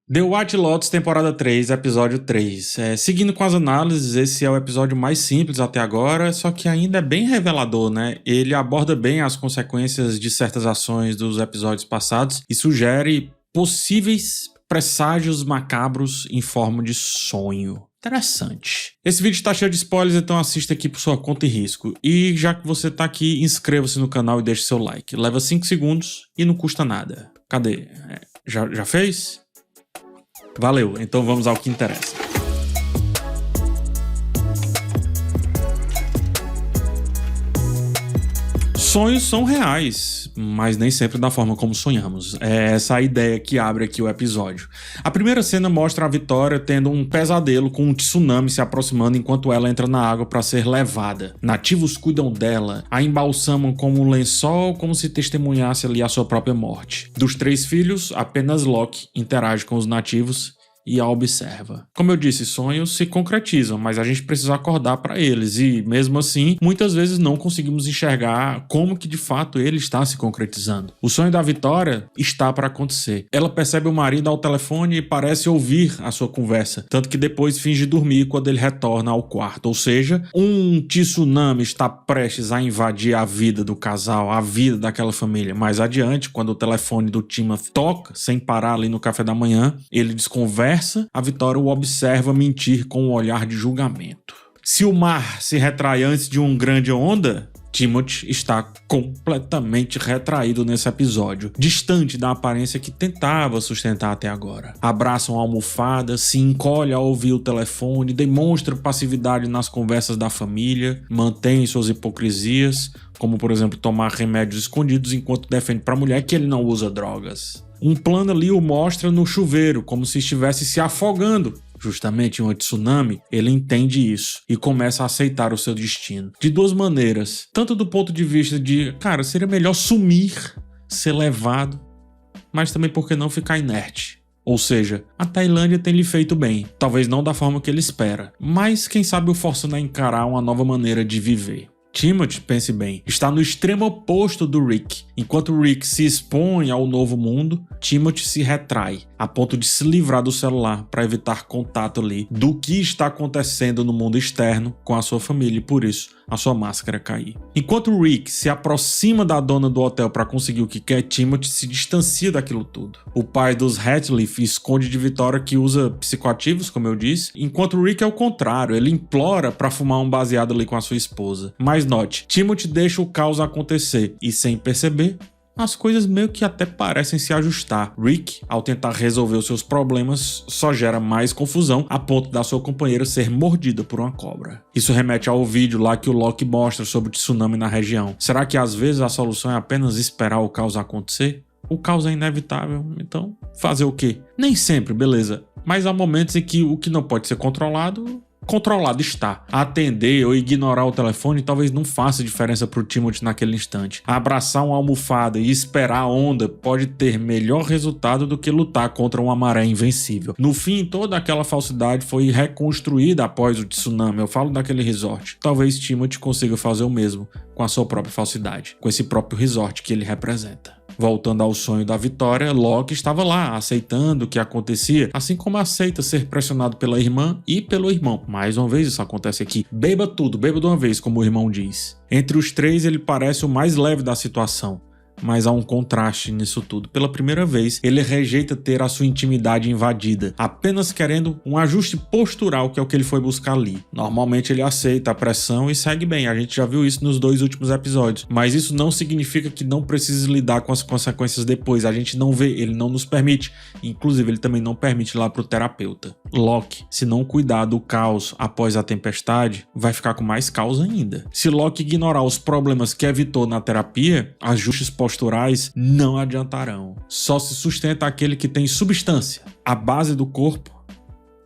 The White Lotus, temporada 3, episódio 3. Seguindo com as análises, esse é o episódio mais simples até agora, só que ainda é bem revelador, né? Ele aborda bem as consequências de certas ações dos episódios passados e sugere possíveis presságios macabros em forma de sonho. Interessante. Esse vídeo tá cheio de spoilers, então assista aqui por sua conta e risco. E já que você tá aqui, inscreva-se no canal e deixe seu like. Leva 5 segundos e não custa nada. Cadê? Já fez? Valeu, então vamos ao que interessa. Sonhos são reais, mas nem sempre da forma como sonhamos. É essa a ideia que abre aqui o episódio. A primeira cena mostra a Vitória tendo um pesadelo com um tsunami se aproximando enquanto ela entra na água para ser levada. Nativos cuidam dela, a embalsamam como um lençol, como se testemunhasse ali a sua própria morte. Dos 3 filhos, apenas Locke interage com os nativos e a observa. Como eu disse, sonhos se concretizam, mas a gente precisa acordar para eles e, mesmo assim, muitas vezes não conseguimos enxergar como que de fato ele está se concretizando. O sonho da Vitória está para acontecer. Ela percebe o marido ao telefone e parece ouvir a sua conversa, tanto que depois finge dormir quando ele retorna ao quarto. Ou seja, um tsunami está prestes a invadir a vida do casal, a vida daquela família. Mais adiante, quando o telefone do Timothy toca sem parar ali no café da manhã, ele desconversa. A Vitória o observa mentir com um olhar de julgamento. Se o mar se retrai antes de uma grande onda, Timothy está completamente retraído nesse episódio, distante da aparência que tentava sustentar até agora. Abraça uma almofada, se encolhe ao ouvir o telefone, demonstra passividade nas conversas da família, mantém suas hipocrisias, como por exemplo tomar remédios escondidos enquanto defende para a mulher que ele não usa drogas. Um plano ali o mostra no chuveiro, como se estivesse se afogando. Justamente em um tsunami, ele entende isso e começa a aceitar o seu destino. De 2 maneiras, tanto do ponto de vista de, cara, seria melhor sumir, ser levado, mas também por que não ficar inerte? Ou seja, a Tailândia tem lhe feito bem, talvez não da forma que ele espera, mas quem sabe o forçando a encarar uma nova maneira de viver. Timothy, pense bem, está no extremo oposto do Rick. Enquanto Rick se expõe ao novo mundo, Timothy se retrai, a ponto de se livrar do celular para evitar contato ali do que está acontecendo no mundo externo com a sua família e por isso a sua máscara cair. Enquanto Rick se aproxima da dona do hotel para conseguir o que quer, Timothy se distancia daquilo tudo. O pai dos Ratcliffe esconde de Vitória que usa psicoativos, como eu disse, enquanto Rick é o contrário, ele implora para fumar um baseado ali com a sua esposa. Mas note, Timothy deixa o caos acontecer e sem perceber, as coisas meio que até parecem se ajustar. Rick, ao tentar resolver os seus problemas, só gera mais confusão a ponto da sua companheira ser mordida por uma cobra. Isso remete ao vídeo lá que o Locke mostra sobre o tsunami na região. Será que às vezes a solução é apenas esperar o caos acontecer? O caos é inevitável, então fazer o quê? Nem sempre, beleza. Mas há momentos em que o que não pode ser controlado está. Atender ou ignorar o telefone talvez não faça diferença para o Timothy naquele instante. Abraçar uma almofada e esperar a onda pode ter melhor resultado do que lutar contra uma maré invencível. No fim, toda aquela falsidade foi reconstruída após o tsunami. Eu falo daquele resort. Talvez Timothy consiga fazer o mesmo com a sua própria falsidade, com esse próprio resort que ele representa. Voltando ao sonho da Vitória, Locke estava lá, aceitando o que acontecia, assim como aceita ser pressionado pela irmã e pelo irmão. Mais uma vez isso acontece aqui. Beba tudo, beba de uma vez, como o irmão diz. Entre os 3, ele parece o mais leve da situação. Mas há um contraste nisso tudo. Pela primeira vez, ele rejeita ter a sua intimidade invadida, apenas querendo um ajuste postural, que é o que ele foi buscar ali. Normalmente ele aceita a pressão e segue bem, a gente já viu isso nos 2 últimos episódios. Mas isso não significa que não precise lidar com as consequências depois, a gente não vê, ele não nos permite. Inclusive, ele também não permite ir lá pro terapeuta. Locke, se não cuidar do caos após a tempestade, vai ficar com mais caos ainda. Se Locke ignorar os problemas que evitou na terapia, ajustes posturais não adiantarão. Só se sustenta aquele que tem substância. A base do corpo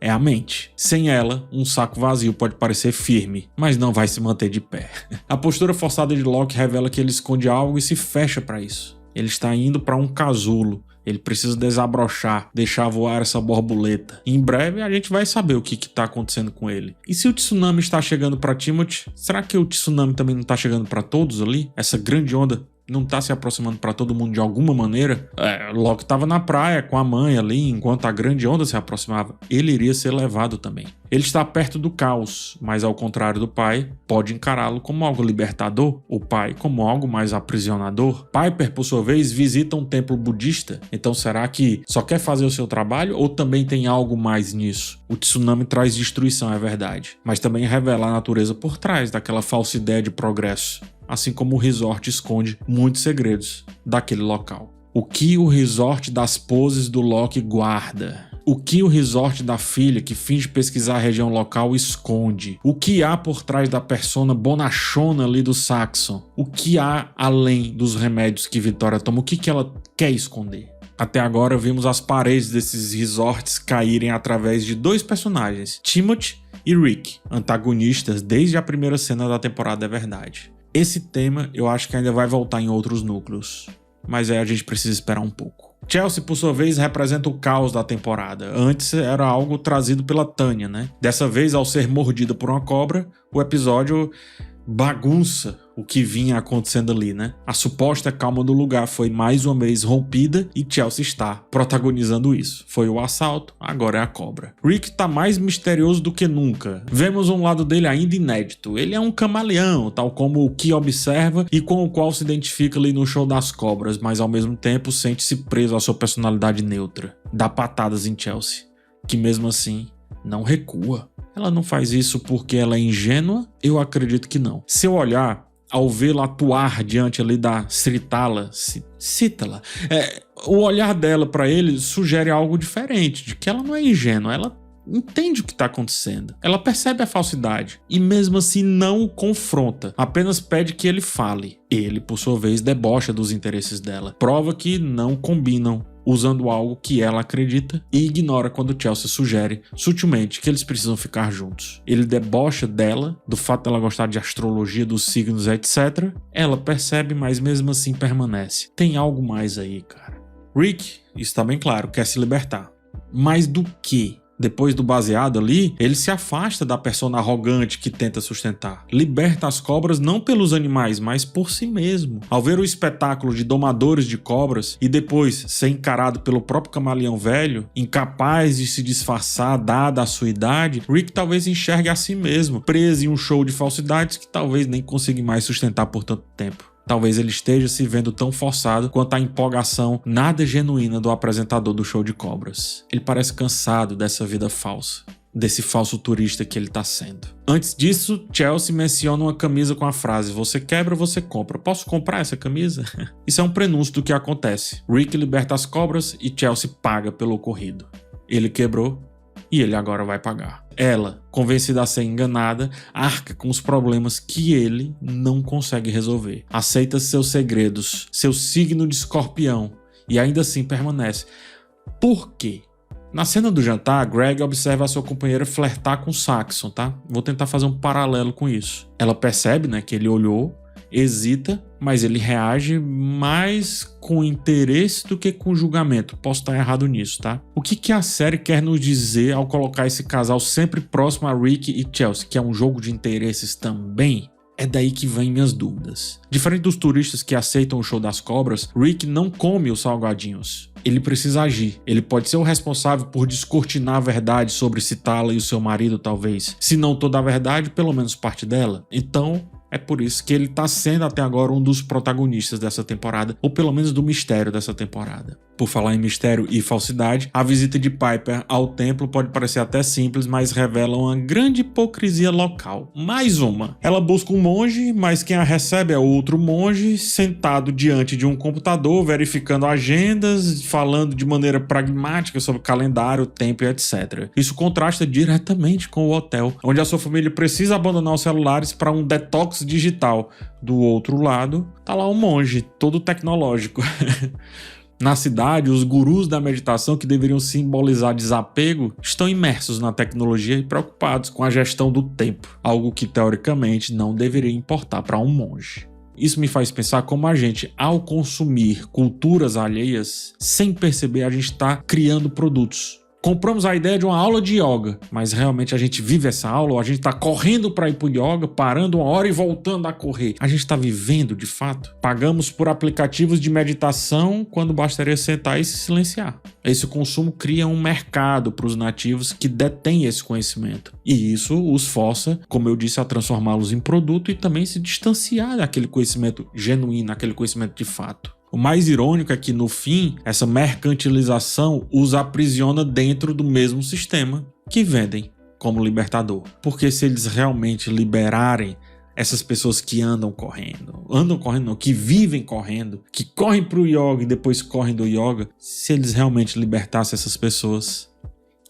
é a mente. Sem ela, um saco vazio pode parecer firme, mas não vai se manter de pé. A postura forçada de Locke revela que ele esconde algo e se fecha para isso. Ele está indo para um casulo. Ele precisa desabrochar, deixar voar essa borboleta. Em breve a gente vai saber o que está acontecendo com ele. E se o tsunami está chegando para Timothy, será que o tsunami também não está chegando para todos ali? Essa grande onda Não tá se aproximando pra todo mundo de alguma maneira? Loki tava na praia com a mãe ali, enquanto a grande onda se aproximava. Ele iria ser levado também. Ele está perto do caos, mas ao contrário do pai, pode encará-lo como algo libertador, o pai como algo mais aprisionador. Piper, por sua vez, visita um templo budista. Então será que só quer fazer o seu trabalho ou também tem algo mais nisso? O tsunami traz destruição, é verdade, mas também revela a natureza por trás daquela falsa ideia de progresso. Assim como o resort esconde muitos segredos daquele local. O que o resort das poses do Loki guarda? O que o resort da filha que finge pesquisar a região local esconde? O que há por trás da persona bonachona ali do Saxon? O que há além dos remédios que Vitória toma? O que ela quer esconder? Até agora vimos as paredes desses resorts caírem através de dois personagens, Timothy e Rick, antagonistas desde a primeira cena da temporada, é verdade. Esse tema eu acho que ainda vai voltar em outros núcleos, mas aí a gente precisa esperar um pouco. Chelsea, por sua vez, representa o caos da temporada. Antes era algo trazido pela Tânia, né? Dessa vez, ao ser mordida por uma cobra, o episódio bagunça o que vinha acontecendo ali, né? A suposta calma do lugar foi mais uma vez rompida e Chelsea está protagonizando isso. Foi o assalto, agora é a cobra. Rick tá mais misterioso do que nunca. Vemos um lado dele ainda inédito. Ele é um camaleão, tal como o que observa e com o qual se identifica ali no show das cobras, mas ao mesmo tempo sente-se preso à sua personalidade neutra. Dá patadas em Chelsea, que mesmo assim não recua. Ela não faz isso porque ela é ingênua? Eu acredito que não. Seu olhar, ao vê-la atuar diante ali da Cítala, o olhar dela para ele sugere algo diferente, de que ela não é ingênua, ela entende o que está acontecendo. Ela percebe a falsidade e mesmo assim não o confronta, apenas pede que ele fale. Ele, por sua vez, debocha dos interesses dela, prova que não combinam, usando algo que ela acredita e ignora quando Chelsea sugere sutilmente que eles precisam ficar juntos. Ele debocha dela, do fato dela gostar de astrologia, dos signos, etc. Ela percebe, mas mesmo assim permanece. Tem algo mais aí, cara. Rick, isso tá bem claro, quer se libertar. Mas do quê? Depois do baseado ali, ele se afasta da persona arrogante que tenta sustentar. Liberta as cobras não pelos animais, mas por si mesmo. Ao ver o espetáculo de domadores de cobras e depois ser encarado pelo próprio camaleão velho, incapaz de se disfarçar dada a sua idade, Rick talvez enxergue a si mesmo, preso em um show de falsidades que talvez nem consiga mais sustentar por tanto tempo. Talvez ele esteja se vendo tão forçado quanto a empolgação nada genuína do apresentador do show de cobras. Ele parece cansado dessa vida falsa, desse falso turista que ele está sendo. Antes disso, Chelsea menciona uma camisa com a frase: "Você quebra, você compra. Posso comprar essa camisa?" Isso é um prenúncio do que acontece. Rick liberta as cobras e Chelsea paga pelo ocorrido. Ele quebrou e ele agora vai pagar. Ela, convencida a ser enganada, arca com os problemas que ele não consegue resolver. Aceita seus segredos, seu signo de escorpião e ainda assim permanece. Por quê? Na cena do jantar, Greg observa a sua companheira flertar com Saxon, tá? Vou tentar fazer um paralelo com isso. Ela percebe, né, que ele olhou, hesita, mas ele reage mais com interesse do que com julgamento. Posso estar errado nisso, tá? O que a série quer nos dizer ao colocar esse casal sempre próximo a Rick e Chelsea, que é um jogo de interesses também? É daí que vêm minhas dúvidas. Diferente dos turistas que aceitam o show das cobras, Rick não come os salgadinhos. Ele precisa agir. Ele pode ser o responsável por descortinar a verdade sobre Cítala e o seu marido, talvez. Se não toda a verdade, pelo menos parte dela. Então, é por isso que ele está sendo até agora um dos protagonistas dessa temporada, ou pelo menos do mistério dessa temporada. Por falar em mistério e falsidade, a visita de Piper ao templo pode parecer até simples, mas revela uma grande hipocrisia local. Mais uma. Ela busca um monge, mas quem a recebe é outro monge, sentado diante de um computador, verificando agendas, falando de maneira pragmática sobre calendário, tempo e etc. Isso contrasta diretamente com o hotel, onde a sua família precisa abandonar os celulares para um detox digital. Do outro lado, tá lá um monge, todo tecnológico. Na cidade, os gurus da meditação, que deveriam simbolizar desapego, estão imersos na tecnologia e preocupados com a gestão do tempo, algo que teoricamente não deveria importar para um monge. Isso me faz pensar como a gente, ao consumir culturas alheias, sem perceber, a gente está criando produtos. Compramos a ideia de uma aula de yoga, mas realmente a gente vive essa aula ou a gente tá correndo para ir pro yoga, parando uma hora e voltando a correr? A gente tá vivendo de fato? Pagamos por aplicativos de meditação quando bastaria sentar e se silenciar. Esse consumo cria um mercado para os nativos que detêm esse conhecimento. E isso os força, como eu disse, a transformá-los em produto e também se distanciar daquele conhecimento genuíno, aquele conhecimento de fato. O mais irônico é que, no fim, essa mercantilização os aprisiona dentro do mesmo sistema que vendem como libertador. Porque se eles realmente liberarem essas pessoas que andam correndo não, que vivem correndo, que correm para o yoga e depois correm do yoga, se eles realmente libertassem essas pessoas,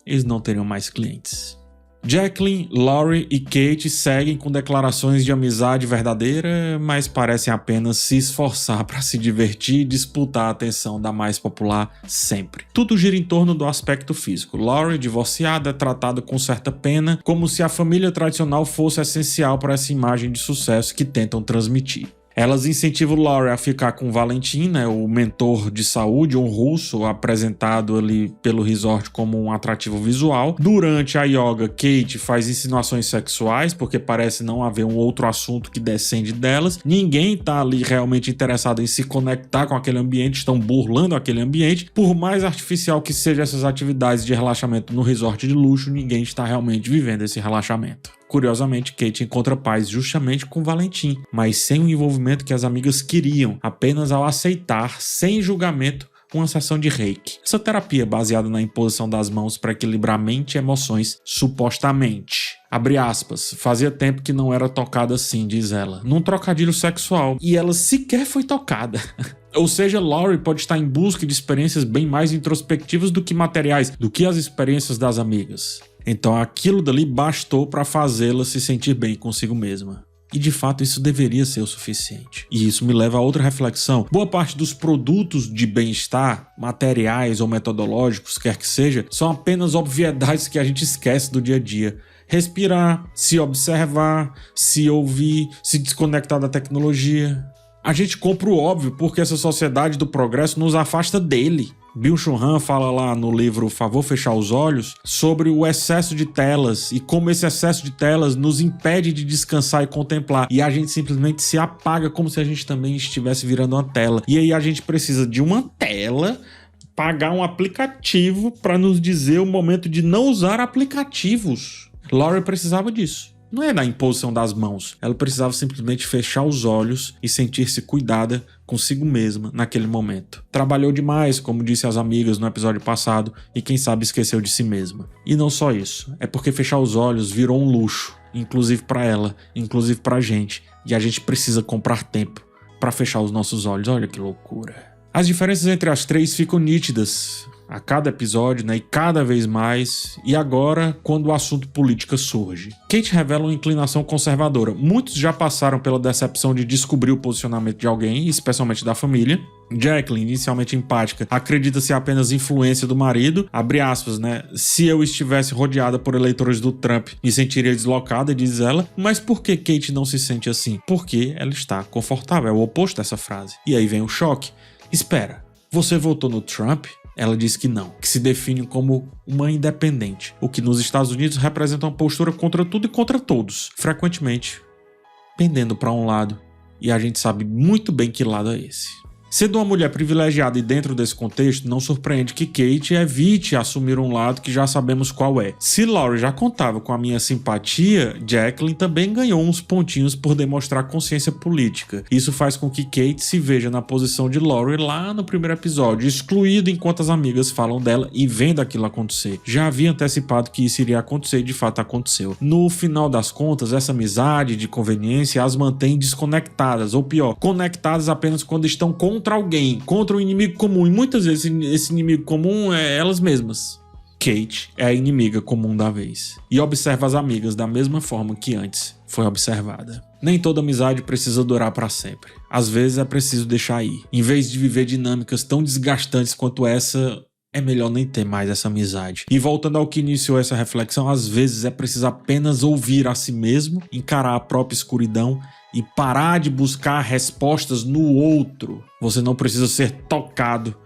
eles não teriam mais clientes. Jacqueline, Laurie e Kate seguem com declarações de amizade verdadeira, mas parecem apenas se esforçar para se divertir e disputar a atenção da mais popular sempre. Tudo gira em torno do aspecto físico. Laurie, divorciada, é tratada com certa pena, como se a família tradicional fosse essencial para essa imagem de sucesso que tentam transmitir. Elas incentivam Laurie a ficar com Valentin, o mentor de saúde, um russo apresentado ali pelo resort como um atrativo visual. Durante a yoga, Kate faz insinuações sexuais, porque parece não haver um outro assunto que descende delas. Ninguém está ali realmente interessado em se conectar com aquele ambiente, estão burlando aquele ambiente. Por mais artificial que sejam essas atividades de relaxamento no resort de luxo, ninguém está realmente vivendo esse relaxamento. Curiosamente, Kate encontra paz justamente com Valentin, mas sem o envolvimento que as amigas queriam, apenas ao aceitar, sem julgamento, uma sessão de reiki. Essa terapia baseada na imposição das mãos para equilibrar mente e emoções, supostamente. Abre aspas, fazia tempo que não era tocada assim, diz ela, num trocadilho sexual, e ela sequer foi tocada. Ou seja, Laurie pode estar em busca de experiências bem mais introspectivas do que materiais, do que as experiências das amigas. Então aquilo dali bastou para fazê-la se sentir bem consigo mesma. E de fato isso deveria ser o suficiente. E isso me leva a outra reflexão. Boa parte dos produtos de bem-estar, materiais ou metodológicos, quer que seja, são apenas obviedades que a gente esquece do dia a dia. Respirar, se observar, se ouvir, se desconectar da tecnologia. A gente compra o óbvio porque essa sociedade do progresso nos afasta dele. Byung-Chul Han fala lá no livro Favor Fechar os Olhos sobre o excesso de telas e como esse excesso de telas nos impede de descansar e contemplar, e a gente simplesmente se apaga como se a gente também estivesse virando uma tela. E aí a gente precisa de uma tela, pagar um aplicativo para nos dizer o momento de não usar aplicativos. Laurie precisava disso. Não é da imposição das mãos, ela precisava simplesmente fechar os olhos e sentir-se cuidada consigo mesma naquele momento. Trabalhou demais, como disse às amigas no episódio passado, e quem sabe esqueceu de si mesma. E não só isso, é porque fechar os olhos virou um luxo, inclusive para ela, inclusive pra gente, e a gente precisa comprar tempo para fechar os nossos olhos. Olha que loucura. As diferenças entre as três ficam nítidas a cada episódio, e cada vez mais, e agora quando o assunto política surge. Kate revela uma inclinação conservadora. Muitos já passaram pela decepção de descobrir o posicionamento de alguém, especialmente da família. Jacqueline, inicialmente empática, acredita ser apenas influência do marido, abre aspas, se eu estivesse rodeada por eleitores do Trump, me sentiria deslocada, diz ela. Mas por que Kate não se sente assim? Porque ela está confortável, é o oposto dessa frase. E aí vem o choque. Espera, você votou no Trump? Ela diz que não, que se define como uma independente, o que nos Estados Unidos representa uma postura contra tudo e contra todos, frequentemente pendendo para um lado, e a gente sabe muito bem que lado é esse. Sendo uma mulher privilegiada e dentro desse contexto, não surpreende que Kate evite assumir um lado que já sabemos qual é. Se Laurie já contava com a minha simpatia, Jacqueline também ganhou uns pontinhos por demonstrar consciência política. Isso faz com que Kate se veja na posição de Laurie lá no primeiro episódio, excluído enquanto as amigas falam dela e vendo aquilo acontecer. Já havia antecipado que isso iria acontecer e de fato aconteceu. No final das contas, essa amizade de conveniência as mantém desconectadas, ou pior, conectadas apenas quando estão contra alguém, contra um inimigo comum, e muitas vezes esse inimigo comum é elas mesmas. Kate é a inimiga comum da vez e observa as amigas da mesma forma que antes foi observada. Nem toda amizade precisa durar para sempre. Às vezes é preciso deixar ir. Em vez de viver dinâmicas tão desgastantes quanto essa, é melhor nem ter mais essa amizade. E voltando ao que iniciou essa reflexão, às vezes é preciso apenas ouvir a si mesmo, encarar a própria escuridão e parar de buscar respostas no outro. Você não precisa ser tocado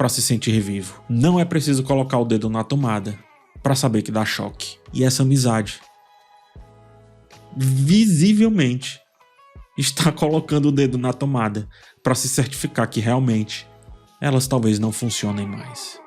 para se sentir vivo. Não é preciso colocar o dedo na tomada para saber que dá choque. E essa amizade, visivelmente, está colocando o dedo na tomada para se certificar que realmente elas talvez não funcionem mais.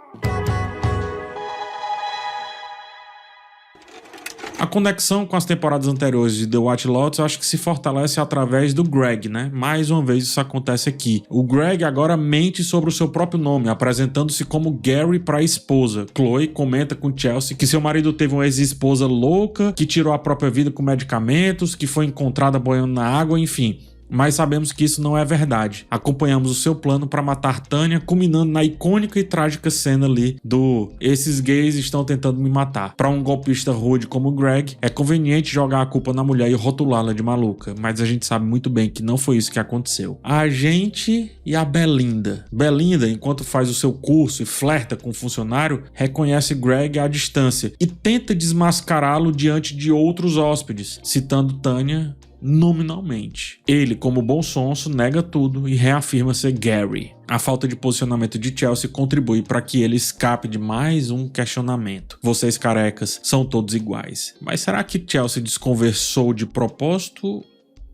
A conexão com as temporadas anteriores de The White Lotus eu acho que se fortalece através do Greg, né? Mais uma vez isso acontece aqui. O Greg agora mente sobre o seu próprio nome, apresentando-se como Gary para a esposa. Chloe comenta com Chelsea que seu marido teve uma ex-esposa louca, que tirou a própria vida com medicamentos, que foi encontrada boiando na água, enfim. Mas sabemos que isso não é verdade. Acompanhamos o seu plano para matar Tanya, culminando na icônica e trágica cena ali do "esses gays estão tentando me matar". Para um golpista rude como o Greg, é conveniente jogar a culpa na mulher e rotulá-la de maluca, mas a gente sabe muito bem que não foi isso que aconteceu. A gente e a Belinda. Belinda, enquanto faz o seu curso e flerta com o funcionário, reconhece Greg à distância e tenta desmascará-lo diante de outros hóspedes, citando Tanya nominalmente. Ele, como bom sonso, nega tudo e reafirma ser Gary. A falta de posicionamento de Chelsea contribui para que ele escape de mais um questionamento. Vocês carecas são todos iguais. Mas será que Chelsea desconversou de propósito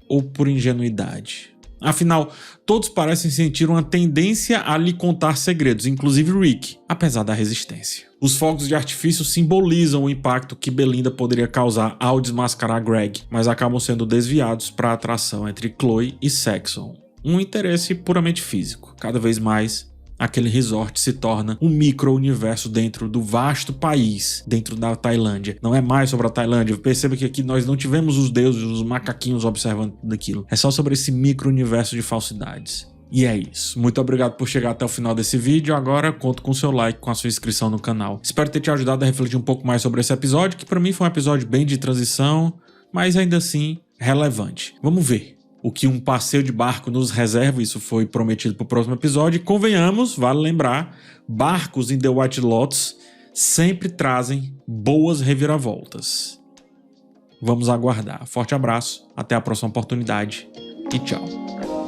ou por ingenuidade? Afinal, todos parecem sentir uma tendência a lhe contar segredos, inclusive Rick, apesar da resistência. Os fogos de artifício simbolizam o impacto que Belinda poderia causar ao desmascarar Greg, mas acabam sendo desviados para a atração entre Chloe e Saxon. Um interesse puramente físico. Cada vez mais, aquele resort se torna um micro-universo dentro do vasto país, dentro da Tailândia. Não é mais sobre a Tailândia. Perceba que aqui nós não tivemos os deuses, os macaquinhos observando tudo aquilo. É só sobre esse micro-universo de falsidades. E é isso. Muito obrigado por chegar até o final desse vídeo. Agora conto com o seu like, com a sua inscrição no canal. Espero ter te ajudado a refletir um pouco mais sobre esse episódio, que para mim foi um episódio bem de transição, mas ainda assim relevante. Vamos ver o que um passeio de barco nos reserva. Isso foi prometido para o próximo episódio. E convenhamos, vale lembrar, barcos em The White Lotus sempre trazem boas reviravoltas. Vamos aguardar. Forte abraço, até a próxima oportunidade e tchau.